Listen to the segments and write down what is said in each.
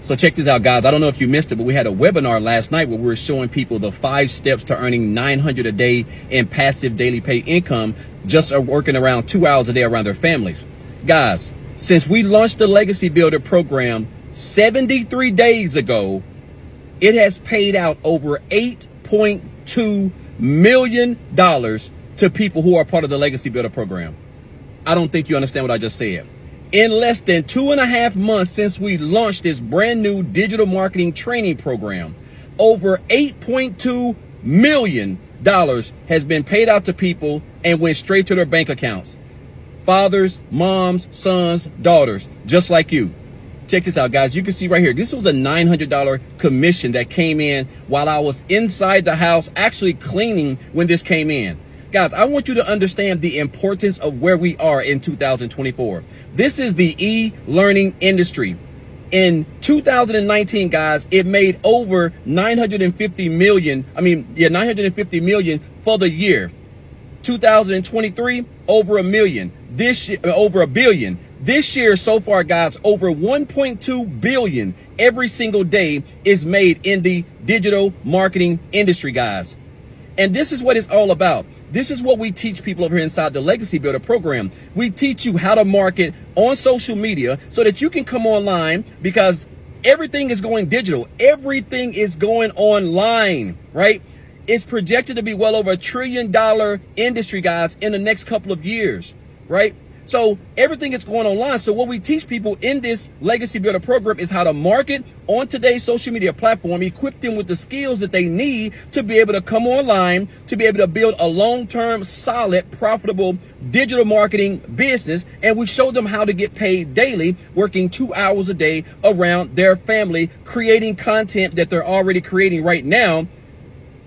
So check this out, guys. I don't know if you missed it, but we had a webinar last night where we were showing people the 5 steps to earning $900 a day in passive daily pay income, just working around 2 hours a day around their families. Guys, since we launched the Legacy Builder program 73 days ago, it has paid out over $8.2 million to people who are part of the Legacy Builder program. I don't think you understand what I just said. In less than 2.5 months since we launched this brand new digital marketing training program, over $8.2 million has been paid out to people and went straight to their bank accounts. Fathers, moms, sons, daughters, just like you. Check this out, guys. You can see right here, this was a $900 commission that came in while I was inside the house actually cleaning when this came in. Guys, I want you to understand the importance of where we are in 2024. This is the e-learning industry. In 2019, guys, it made over 950 million for the year. 2023, over $1 million. This year, over $1 billion. This year so far, guys, over 1.2 billion every single day is made in the digital marketing industry, guys. And this is what it's all about. This is what we teach people over here inside the Legacy Builder program. We teach you how to market on social media so that you can come online, because everything is going digital. Everything is going online, right? It's projected to be well over $1 trillion industry, guys, in the next couple of years, right? So everything is going online. So what we teach people in this Legacy Builder program is how to market on today's social media platform, equip them with the skills that they need to be able to come online, to be able to build a long-term, solid, profitable digital marketing business. And we show them how to get paid daily, working 2 hours a day around their family, creating content that they're already creating right now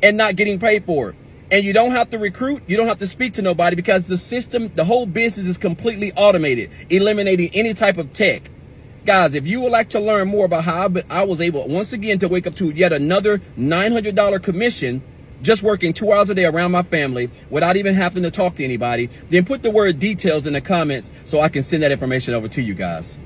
and not getting paid for it. And you don't have to recruit. You don't have to speak to nobody, because the system, the whole business is completely automated, eliminating any type of tech. Guys, if you would like to learn more about how I was able, once again, to wake up to yet another $900 commission, just working 2 hours a day around my family without even having to talk to anybody, then put the word details in the comments so I can send that information over to you guys.